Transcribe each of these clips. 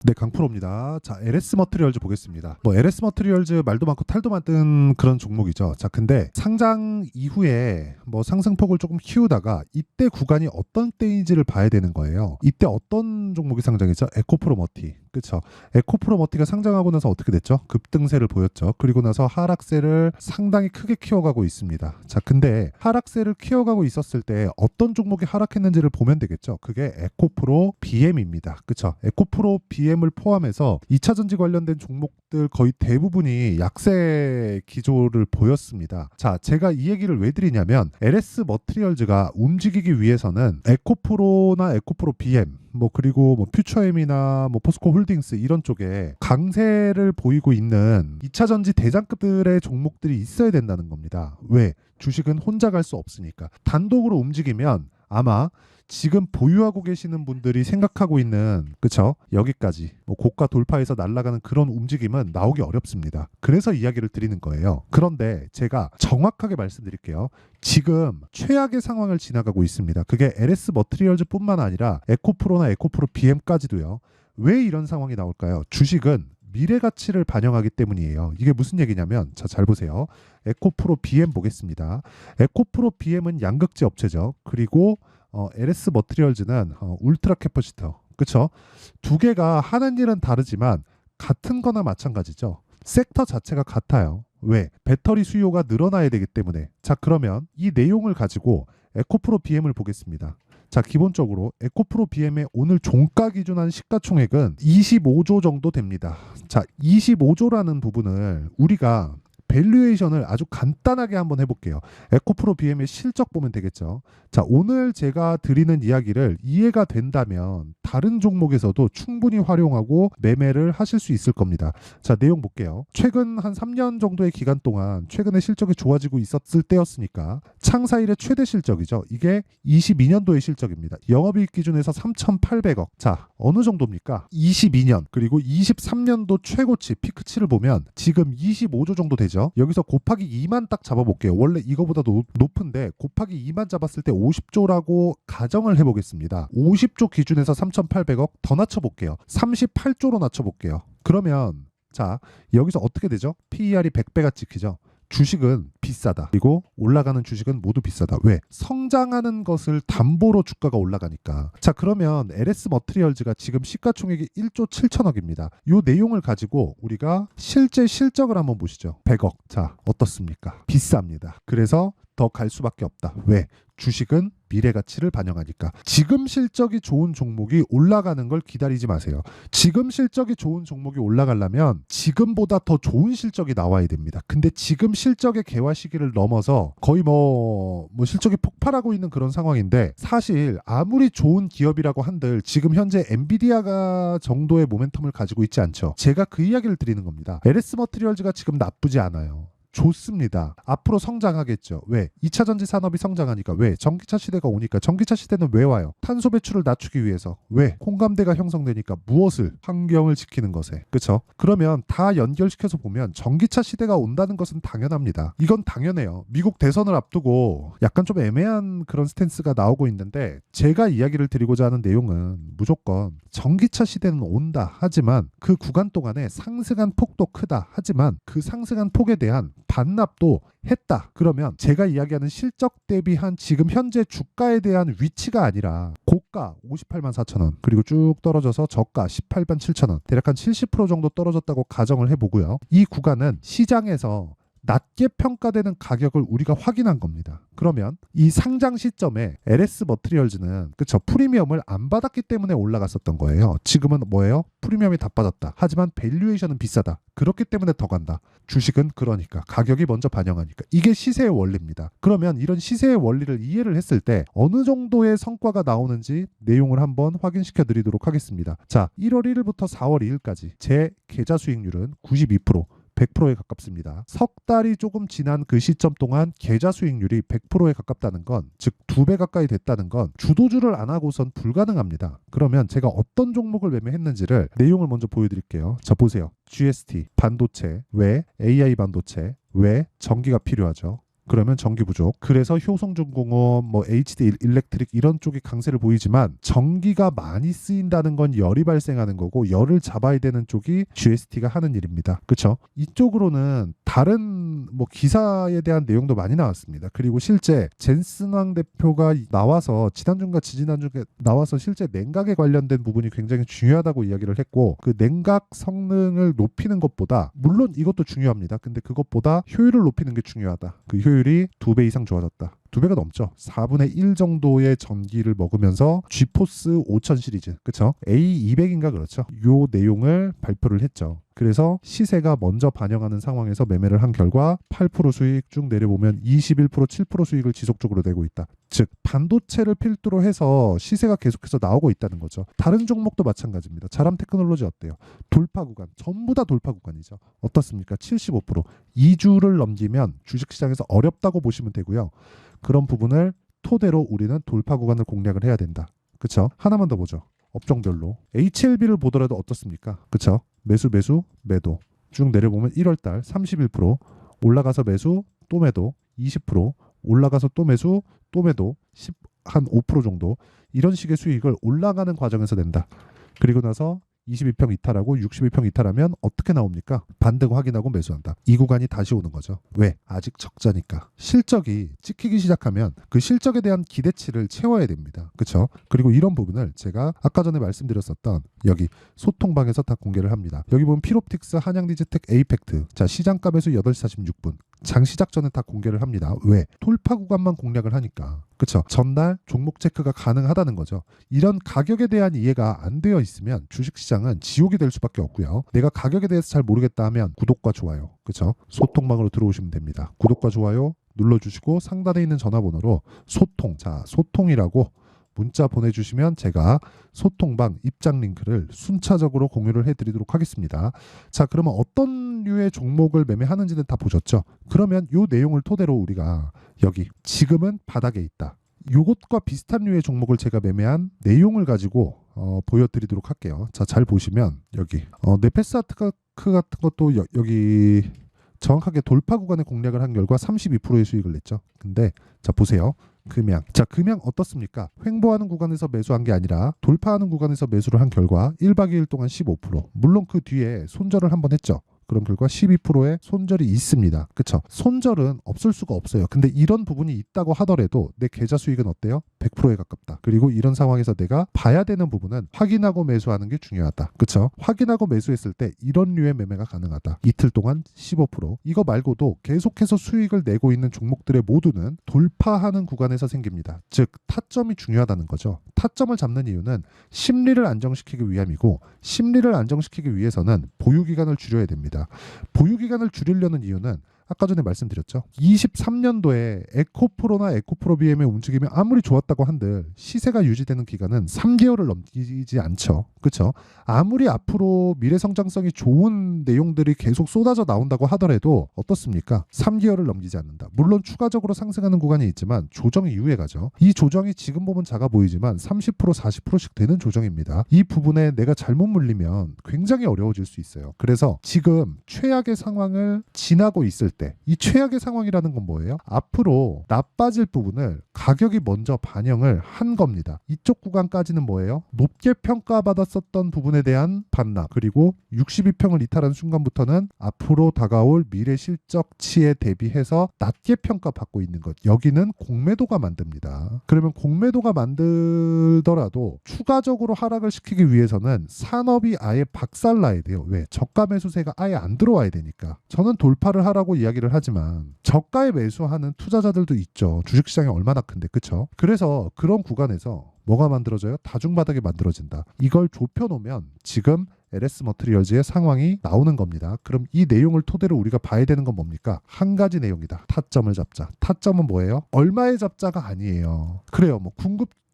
네, 강프로입니다. 자, LS 머트리얼즈 보겠습니다. LS 머트리얼즈 말도 많고 탈도 많은 그런 종목이죠. 자, 근데 상장 이후에 상승폭을 조금 키우다가 이때 구간이 어떤 때인지를 봐야 되는 거예요. 이때 어떤 종목이 상장했죠? 에코프로머티. 그쵸? 에코프로머티가 상장하고 나서 어떻게 됐죠? 급등세를 보였죠. 그리고 나서 하락세를 상당히 크게 키워가고 있습니다. 자, 근데 하락세를 키워가고 있었을 때 어떤 종목이 하락했는지를 보면 되겠죠. 그게 에코프로 BM입니다. 그쵸? 에코프로 BM을 포함해서 2차전지 관련된 종목들 거의 대부분이 약세 기조를 보였습니다. 자, 제가 이 얘기를 왜 드리냐면 LS 머트리얼즈가 움직이기 위해서는 에코프로나 에코프로 BM 그리고 퓨처엠이나 포스코 홀딩스 이런 쪽에 강세를 보이고 있는 2차전지 대장급들의 종목들이 있어야 된다는 겁니다. 왜? 주식은 혼자 갈 수 없으니까. 단독으로 움직이면 아마 지금 보유하고 계시는 분들이 생각하고 있는 그쵸? 여기까지 고가 돌파해서 날아가는 그런 움직임은 나오기 어렵습니다. 그래서 이야기를 드리는 거예요. 그런데 제가 정확하게 말씀드릴게요. 지금 최악의 상황을 지나가고 있습니다. 그게 LS 머트리얼즈 뿐만 아니라 에코프로나 에코프로 BM까지도요. 왜 이런 상황이 나올까요? 주식은 미래 가치를 반영하기 때문이에요. 이게 무슨 얘기냐면 자, 잘 보세요. 에코프로 BM 보겠습니다. 에코프로 BM은 양극재 업체죠. 그리고 LS 머트리얼즈는 울트라 캐퍼시터. 그쵸? 두 개가 하는 일은 다르지만 같은 거나 마찬가지죠. 섹터 자체가 같아요. 왜? 배터리 수요가 늘어나야 되기 때문에. 자, 그러면 이 내용을 가지고 에코프로 BM을 보겠습니다. 자, 기본적으로 에코프로 BM의 오늘 종가 기준한 시가총액은 25조 정도 됩니다. 자, 25조라는 부분을 우리가 밸류에이션을 아주 간단하게 한번 해볼게요. 에코프로 BM의 실적 보면 되겠죠. 자, 오늘 제가 드리는 이야기를 이해가 된다면 다른 종목에서도 충분히 활용하고 매매를 하실 수 있을 겁니다. 자, 내용 볼게요. 최근 한 3년 정도의 기간 동안 최근에 실적이 좋아지고 있었을 때였으니까 창사 이래 최대 실적이죠. 이게 22년도의 실적입니다. 영업이익 기준에서 3,800억. 자, 어느 정도입니까? 22년 그리고 23년도 최고치 피크치를 보면 지금 25조 정도 되죠. 여기서 곱하기 2만 딱 잡아볼게요. 원래 이거보다 높은데 곱하기 2만 잡았을 때 50조라고 가정을 해보겠습니다. 50조 기준에서 3,800억 더 낮춰볼게요. 38조로 낮춰볼게요. 그러면 자, 여기서 어떻게 되죠? PER이 100배가 찍히죠. 주식은 비싸다. 그리고 올라가는 주식은 모두 비싸다. 왜? 성장하는 것을 담보로 주가가 올라가니까. 자, 그러면 LS 머트리얼즈가 지금 시가총액이 1조 7천억입니다. 이 내용을 가지고 우리가 실제 실적을 한번 보시죠. 100억. 자, 어떻습니까? 비쌉니다. 그래서 더 갈 수밖에 없다. 왜? 주식은 미래 가치를 반영하니까. 지금 실적이 좋은 종목이 올라가는 걸 기다리지 마세요. 지금 실적이 좋은 종목이 올라가려면 지금보다 더 좋은 실적이 나와야 됩니다. 근데 지금 실적의 개화 시기를 넘어서 거의 실적이 폭발하고 있는 그런 상황인데 사실 아무리 좋은 기업이라고 한들 지금 현재 엔비디아가 정도의 모멘텀을 가지고 있지 않죠. 제가 그 이야기를 드리는 겁니다. LS 머트리얼즈가 지금 나쁘지 않아요. 좋습니다. 앞으로 성장하겠죠. 왜? 2차 전지 산업이 성장하니까. 왜? 전기차 시대가 오니까. 전기차 시대는 왜 와요? 탄소 배출을 낮추기 위해서. 왜? 공감대가 형성되니까. 무엇을? 환경을 지키는 것에. 그쵸? 그러면 다 연결시켜서 보면 전기차 시대가 온다는 것은 당연합니다. 이건 당연해요. 미국 대선을 앞두고 약간 좀 애매한 그런 스탠스가 나오고 있는데 제가 이야기를 드리고자 하는 내용은 무조건 전기차 시대는 온다. 하지만 그 구간 동안에 상승한 폭도 크다. 하지만 그 상승한 폭에 대한 반납도 했다. 그러면 제가 이야기하는 실적 대비한 지금 현재 주가에 대한 위치가 아니라 고가 58만 4천 원 그리고 쭉 떨어져서 저가 18만 7천 원 대략 한 70% 정도 떨어졌다고 가정을 해보고요. 이 구간은 시장에서 낮게 평가되는 가격을 우리가 확인한 겁니다. 그러면 이 상장 시점에 LS 머트리얼즈는 그쵸 프리미엄을 안 받았기 때문에 올라갔었던 거예요. 지금은 뭐예요? 프리미엄이 다 빠졌다. 하지만 밸류에이션은 비싸다. 그렇기 때문에 더 간다. 주식은 그러니까 가격이 먼저 반영하니까. 이게 시세의 원리입니다. 그러면 이런 시세의 원리를 이해를 했을 때 어느 정도의 성과가 나오는지 내용을 한번 확인시켜 드리도록 하겠습니다. 자, 1월 1일부터 4월 2일까지 제 계좌 수익률은 92%. 100%에 가깝습니다. 석 달이 조금 지난 그 시점 동안 계좌 수익률이 100%에 가깝다는 건, 즉 2배 가까이 됐다는 건 주도주를 안 하고선 불가능합니다. 그러면 제가 어떤 종목을 매매했는지를 내용을 먼저 보여드릴게요. 자, 보세요. GST, 반도체, 왜 AI 반도체, 왜 전기가 필요하죠? 그러면 전기 부족. 그래서 효성중공업, 뭐 HD 일렉트릭 이런 쪽이 강세를 보이지만 전기가 많이 쓰인다는 건 열이 발생하는 거고 열을 잡아야 되는 쪽이 GST가 하는 일입니다. 그렇죠? 이쪽으로는 다른 뭐 기사에 대한 내용도 많이 나왔습니다. 그리고 실제 젠슨왕 대표가 나와서 지난주인가 지지난주에 나와서 실제 냉각에 관련된 부분이 굉장히 중요하다고 이야기를 했고 그 냉각 성능을 높이는 것보다 물론 이것도 중요합니다. 근데 그것보다 효율을 높이는 게 중요하다. 그 효율이 2배 이상 좋아졌다. 2배가 넘죠. 4분의 1 정도의 전기를 먹으면서 지포스 5000 시리즈, 그쵸? A200인가 그렇죠. 요 내용을 발표를 했죠. 그래서 시세가 먼저 반영하는 상황에서 매매를 한 결과 8% 수익 쭉 내려보면 21% 7% 수익을 지속적으로 내고 있다. 즉 반도체를 필두로 해서 시세가 계속해서 나오고 있다는 거죠. 다른 종목도 마찬가지입니다. 자람 테크놀로지 어때요? 돌파 구간, 전부 다 돌파 구간이죠. 어떻습니까? 75%. 2주를 넘기면 주식시장에서 어렵다고 보시면 되고요. 그런 부분을 토대로 우리는 돌파 구간을 공략을 해야 된다. 그쵸? 하나만 더 보죠. 업종별로. HLB를 보더라도 어떻습니까? 그쵸? 매수, 매도. 쭉 내려보면 1월달 31%, 올라가서 매수, 또 매도, 20%, 올라가서 또 매수, 또 매도, 한 5% 정도. 이런 식의 수익을 올라가는 과정에서 낸다. 그리고 나서 22평 이탈하고 62평 이탈하면 어떻게 나옵니까? 반등 확인하고 매수한다. 이 구간이 다시 오는 거죠. 왜? 아직 적자니까. 실적이 찍히기 시작하면 그 실적에 대한 기대치를 채워야 됩니다. 그렇죠? 그리고 이런 부분을 제가 아까 전에 말씀드렸었던 여기 소통방에서 다 공개를 합니다. 여기 보면 필옵틱스, 한양디지텍, 에이펙트. 자, 시장가 매수 8시 46분. 장 시작 전에 다 공개를 합니다. 왜? 돌파 구간만 공략을 하니까. 그렇죠? 전날 종목 체크가 가능하다는 거죠. 이런 가격에 대한 이해가 안 되어 있으면 주식시장은 지옥이 될 수밖에 없고요. 내가 가격에 대해서 잘 모르겠다 하면 구독과 좋아요. 그렇죠? 소통방으로 들어오시면 됩니다. 구독과 좋아요 눌러주시고 상단에 있는 전화번호로 소통, 자 소통이라고 문자 보내주시면 제가 소통방 입장 링크를 순차적으로 공유를 해드리도록 하겠습니다. 자, 그러면 어떤 류의 종목을 매매하는지는 다 보셨죠? 그러면 이 내용을 토대로 우리가 여기 지금은 바닥에 있다. 요것과 비슷한 류의 종목을 제가 매매한 내용을 가지고 보여드리도록 할게요. 자, 잘 보시면 여기 네페스아트크 같은 것도 여기 정확하게 돌파 구간에 공략을 한 결과 32%의 수익을 냈죠. 근데 자 보세요. 금양. 자, 금양 어떻습니까? 횡보하는 구간에서 매수한 게 아니라 돌파하는 구간에서 매수를 한 결과 1박 2일 동안 15%. 물론 그 뒤에 손절을 한번 했죠. 그런 결과 12%의 손절이 있습니다. 그쵸? 손절은 없을 수가 없어요. 근데 이런 부분이 있다고 하더라도 내 계좌 수익은 어때요? 100%에 가깝다. 그리고 이런 상황에서 내가 봐야 되는 부분은 확인하고 매수하는 게 중요하다. 그쵸? 확인하고 매수했을 때 이런 류의 매매가 가능하다. 이틀 동안 15%. 이거 말고도 계속해서 수익을 내고 있는 종목들의 모두는 돌파하는 구간에서 생깁니다. 즉 타점이 중요하다는 거죠. 타점을 잡는 이유는 심리를 안정시키기 위함이고 심리를 안정시키기 위해서는 보유기간을 줄여야 됩니다. 보유기간을 줄이려는 이유는 아까 전에 말씀드렸죠. 23년도에 에코프로나 에코프로 BM의 움직임이 아무리 좋았다고 한들 시세가 유지되는 기간은 3개월을 넘기지 않죠. 그렇죠? 아무리 앞으로 미래 성장성이 좋은 내용들이 계속 쏟아져 나온다고 하더라도 어떻습니까? 3개월을 넘기지 않는다. 물론 추가적으로 상승하는 구간이 있지만 조정 이후에 가죠. 이 조정이 지금 보면 작아 보이지만 30% 40%씩 되는 조정입니다. 이 부분에 내가 잘못 물리면 굉장히 어려워질 수 있어요. 그래서 지금 최악의 상황을 지나고 있을 때 이 최악의 상황이라는 건 뭐예요? 앞으로 나빠질 부분을 가격이 먼저 반영을 한 겁니다. 이쪽 구간까지는 뭐예요? 높게 평가받았었던 부분에 대한 반납, 그리고 62평을 이탈한 순간부터는 앞으로 다가올 미래 실적치에 대비해서 낮게 평가받고 있는 것. 여기는 공매도가 만듭니다. 그러면 공매도가 만들더라도 추가적으로 하락을 시키기 위해서는 산업이 아예 박살나야 돼요. 왜? 저가 매수세가 아예 안 들어와야 되니까. 저는 돌파를 하라고 이야기를 하지만 저가에 매수하는 투자자들도 있죠. 주식시장이 얼마나 큰데, 그쵸? 그래서 그런 구간에서 뭐가 만들어져요? 다중바닥이 만들어진다. 이걸 좁혀놓으면 지금 LS 머트리얼즈의 상황이 나오는 겁니다. 그럼 이 내용을 토대로 우리가 봐야 되는 건 뭡니까? 한 가지 내용이다. 타점을 잡자. 타점은 뭐예요? 얼마의 잡자가 아니에요. 그래요. 뭐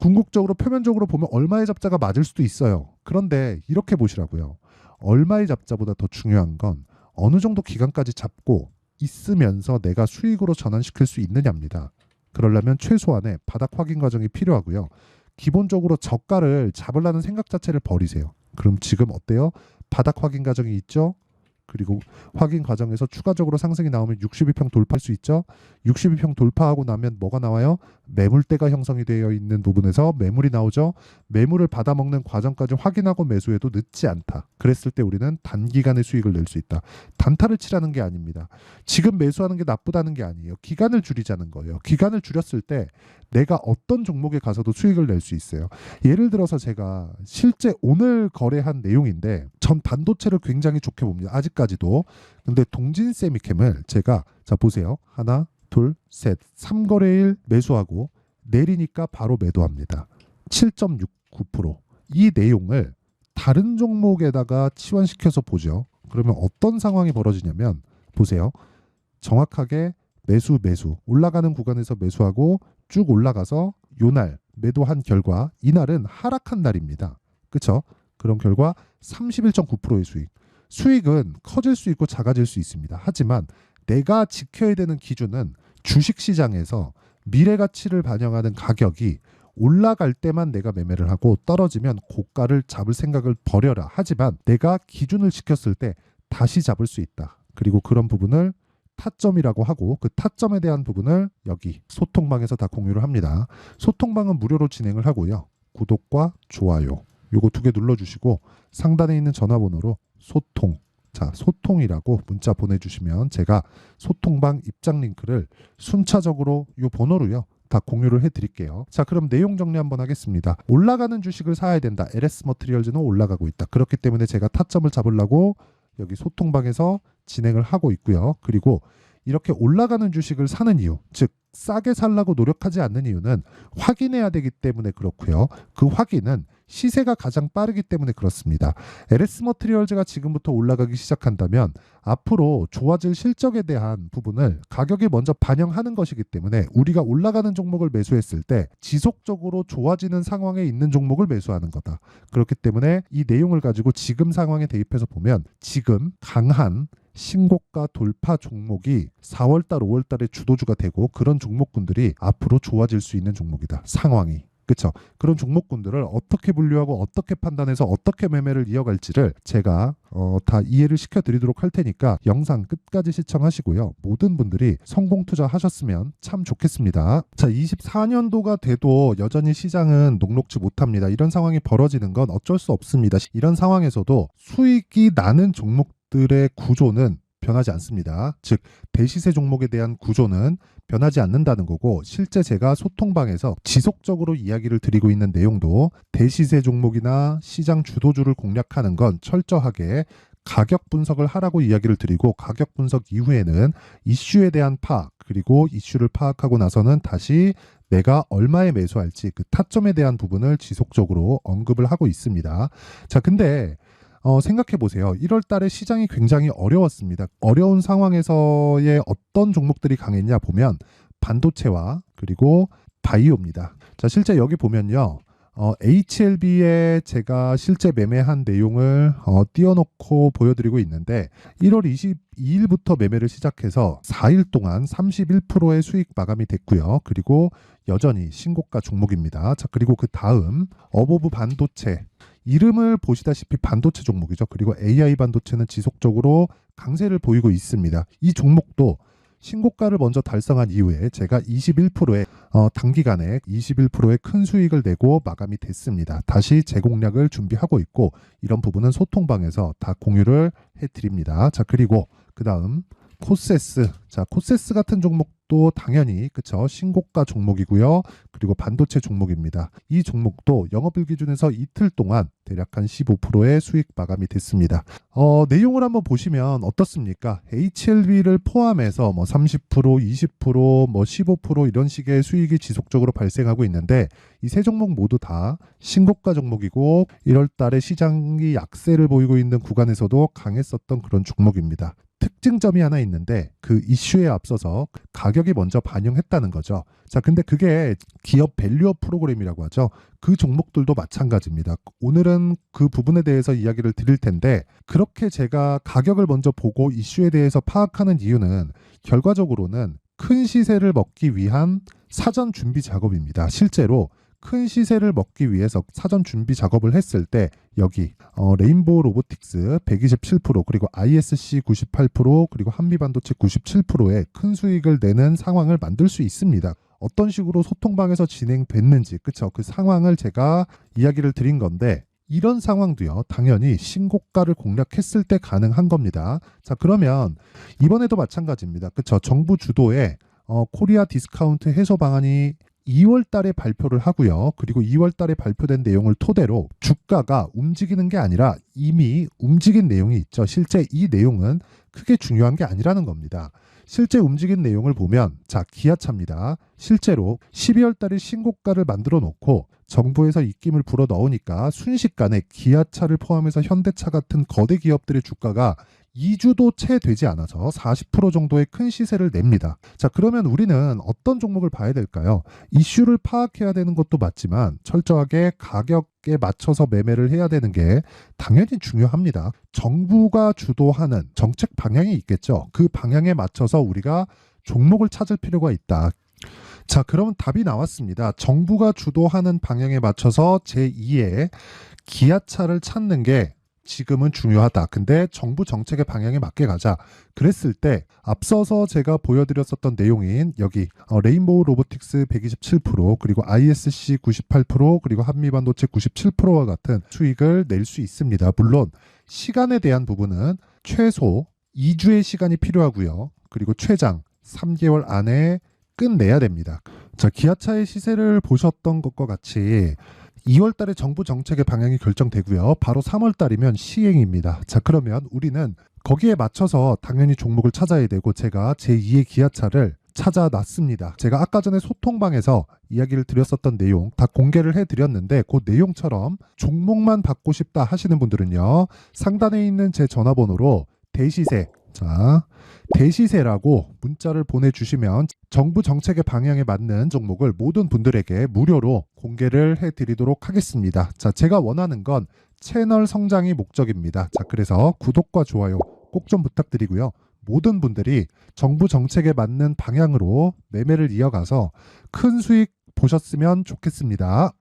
궁극적으로 표면적으로 보면 얼마의 잡자가 맞을 수도 있어요. 그런데 이렇게 보시라고요. 얼마의 잡자보다 더 중요한 건 어느 정도 기간까지 잡고 있으면서 내가 수익으로 전환시킬 수 있느냐입니다. 그러려면 최소한의 바닥 확인 과정이 필요하고요. 기본적으로 저가를 잡으려는 생각 자체를 버리세요. 그럼 지금 어때요? 바닥 확인 과정이 있죠? 그리고 확인 과정에서 추가적으로 상승이 나오면 62평 돌파할 수 있죠. 62평 돌파하고 나면 뭐가 나와요? 매물대가 형성이 되어 있는 부분에서 매물이 나오죠. 매물을 받아먹는 과정까지 확인하고 매수해도 늦지 않다. 그랬을 때 우리는 단기간의 수익을 낼 수 있다. 단타를 치라는 게 아닙니다. 지금 매수하는 게 나쁘다는 게 아니에요. 기간을 줄이자는 거예요. 기간을 줄였을 때 내가 어떤 종목에 가서도 수익을 낼 수 있어요. 예를 들어서 제가 실제 오늘 거래한 내용인데 전 반도체를 굉장히 좋게 봅니다. 아직까지도. 근데 동진 세미캠을 제가 자 보세요. 하나, 둘, 셋. 3거래일 매수하고 내리니까 바로 매도합니다. 7.69%. 이 내용을 다른 종목에다가 치환시켜서 보죠. 그러면 어떤 상황이 벌어지냐면 보세요. 정확하게 매수 올라가는 구간에서 매수하고 쭉 올라가서 요날 매도한 결과 이날은 하락한 날입니다. 그렇죠? 그런 결과 31.9%의 수익은 커질 수 있고 작아질 수 있습니다. 하지만 내가 지켜야 되는 기준은 주식시장에서 미래 가치를 반영하는 가격이 올라갈 때만 내가 매매를 하고 떨어지면 고가를 잡을 생각을 버려라. 하지만 내가 기준을 지켰을 때 다시 잡을 수 있다. 그리고 그런 부분을 타점이라고 하고 그 타점에 대한 부분을 여기 소통방에서 다 공유를 합니다. 소통방은 무료로 진행을 하고요. 구독과 좋아요 요거 2개 눌러주시고 상단에 있는 전화번호로 소통이라고 문자 보내주시면 제가 소통방 입장 링크를 순차적으로 요 번호로요 다 공유를 해드릴게요. 자, 그럼 내용 정리 한번 하겠습니다. 올라가는 주식을 사야 된다. LS 머티리얼즈는 올라가고 있다. 그렇기 때문에 제가 타점을 잡으려고 여기 소통방에서 진행을 하고 있고요. 그리고 이렇게 올라가는 주식을 사는 이유, 즉 싸게 살라고 노력하지 않는 이유는 확인해야 되기 때문에 그렇고요. 그 확인은 시세가 가장 빠르기 때문에 그렇습니다. LS 머티리얼즈가 지금부터 올라가기 시작한다면 앞으로 좋아질 실적에 대한 부분을 가격에 먼저 반영하는 것이기 때문에 우리가 올라가는 종목을 매수했을 때 지속적으로 좋아지는 상황에 있는 종목을 매수하는 거다. 그렇기 때문에 이 내용을 가지고 지금 상황에 대입해서 보면 지금 강한 신고가 돌파 종목이 4월달, 5월달에 주도주가 되고 그런 종목군들이 앞으로 좋아질 수 있는 종목이다. 상황이. 그렇죠. 그런 종목군들을 어떻게 분류하고 어떻게 판단해서 어떻게 매매를 이어갈지를 제가 다 이해를 시켜드리도록 할 테니까 영상 끝까지 시청하시고요. 모든 분들이 성공 투자하셨으면 참 좋겠습니다. 자, 24년도가 돼도 여전히 시장은 녹록지 못합니다. 이런 상황이 벌어지는 건 어쩔 수 없습니다. 이런 상황에서도 수익이 나는 종목들의 구조는 변하지 않습니다. 즉 대시세 종목에 대한 구조는 변하지 않는다는 거고 실제 제가 소통방에서 지속적으로 이야기를 드리고 있는 내용도 대시세 종목이나 시장 주도주를 공략하는 건 철저하게 가격 분석을 하라고 이야기를 드리고 가격 분석 이후에는 이슈에 대한 파악 그리고 이슈를 파악하고 나서는 다시 내가 얼마에 매수할지 그 타점에 대한 부분을 지속적으로 언급을 하고 있습니다. 자, 근데 생각해 보세요. 1월 달에 시장이 굉장히 어려웠습니다. 어려운 상황에서의 어떤 종목들이 강했냐 보면 반도체와 그리고 바이오입니다. 자, 실제 여기 보면요. HLB에 제가 실제 매매한 내용을 띄워놓고 보여드리고 있는데 1월 22일부터 매매를 시작해서 4일 동안 31%의 수익 마감이 됐고요. 그리고 여전히 신고가 종목입니다. 자, 그리고 그 다음 어보브 반도체 이름을 보시다시피 반도체 종목이죠. 그리고 AI 반도체는 지속적으로 강세를 보이고 있습니다. 이 종목도 신고가를 먼저 달성한 이후에 제가 21%의 단기간에 21%의 큰 수익을 내고 마감이 됐습니다. 다시 재공략을 준비하고 있고 이런 부분은 소통방에서 다 공유를 해드립니다. 자, 그리고 그 다음 코세스. 자, 코세스 같은 종목도 당연히 그쵸 신고가 종목이고요. 그리고 반도체 종목입니다. 이 종목도 영업일 기준에서 이틀 동안 대략 한 15%의 수익 마감이 됐습니다. 내용을 한번 보시면 어떻습니까? HLB를 포함해서 뭐 30%, 20%, 뭐 15% 이런 식의 수익이 지속적으로 발생하고 있는데 이 세 종목 모두 다 신고가 종목이고 1월 달에 시장이 약세를 보이고 있는 구간에서도 강했었던 그런 종목입니다. 특징점이 하나 있는데 그 이슈에 앞서서 가격이 먼저 반영했다는 거죠. 자, 근데 그게 기업 밸류업 프로그램이라고 하죠. 그 종목들도 마찬가지입니다. 오늘은 그 부분에 대해서 이야기를 드릴 텐데 그렇게 제가 가격을 먼저 보고 이슈에 대해서 파악하는 이유는 결과적으로는 큰 시세를 먹기 위한 사전 준비 작업입니다. 실제로 큰 시세를 먹기 위해서 사전 준비 작업을 했을 때 여기 레인보우 로보틱스 127% 그리고 ISC 98% 그리고 한미반도체 97%의 큰 수익을 내는 상황을 만들 수 있습니다. 어떤 식으로 소통방에서 진행됐는지 그쵸? 그 상황을 제가 이야기를 드린 건데 이런 상황도요 당연히 신고가를 공략했을 때 가능한 겁니다. 자 그러면 이번에도 마찬가지입니다. 그쵸? 정부 주도의 코리아 디스카운트 해소 방안이 2월 달에 발표를 하고요. 그리고 2월 달에 발표된 내용을 토대로 주가가 움직이는 게 아니라 이미 움직인 내용이 있죠. 실제 이 내용은 크게 중요한 게 아니라는 겁니다. 실제 움직인 내용을 보면 자 기아차입니다. 실제로 12월 달에 신고가를 만들어 놓고 정부에서 입김을 불어 넣으니까 순식간에 기아차를 포함해서 현대차 같은 거대 기업들의 주가가 2주도 채 되지 않아서 40% 정도의 큰 시세를 냅니다. 자, 그러면 우리는 어떤 종목을 봐야 될까요? 이슈를 파악해야 되는 것도 맞지만 철저하게 가격에 맞춰서 매매를 해야 되는 게 당연히 중요합니다. 정부가 주도하는 정책 방향이 있겠죠. 그 방향에 맞춰서 우리가 종목을 찾을 필요가 있다. 자, 그러면 답이 나왔습니다. 정부가 주도하는 방향에 맞춰서 제2의 기아차를 찾는 게 지금은 중요하다. 근데 정부 정책의 방향에 맞게 가자. 그랬을 때 앞서서 제가 보여드렸었던 내용인 여기 레인보우 로보틱스 127% 그리고 ISC 98% 그리고 한미반도체 97%와 같은 수익을 낼 수 있습니다. 물론 시간에 대한 부분은 최소 2주의 시간이 필요하고요. 그리고 최장 3개월 안에 끝내야 됩니다. 자, 기아차의 시세를 보셨던 것과 같이 2월 달에 정부 정책의 방향이 결정되고요. 바로 3월 달이면 시행입니다. 자, 그러면 우리는 거기에 맞춰서 당연히 종목을 찾아야 되고 제가 제2의 기아차를 찾아놨습니다. 제가 아까 전에 소통방에서 이야기를 드렸었던 내용 다 공개를 해드렸는데 그 내용처럼 종목만 받고 싶다 하시는 분들은요. 상단에 있는 제 전화번호로 대시세 자 대시세라고 문자를 보내주시면 정부 정책의 방향에 맞는 종목을 모든 분들에게 무료로 공개를 해드리도록 하겠습니다. 자, 제가 원하는 건 채널 성장이 목적입니다. 자, 그래서 구독과 좋아요 꼭 좀 부탁드리고요. 모든 분들이 정부 정책에 맞는 방향으로 매매를 이어가서 큰 수익 보셨으면 좋겠습니다.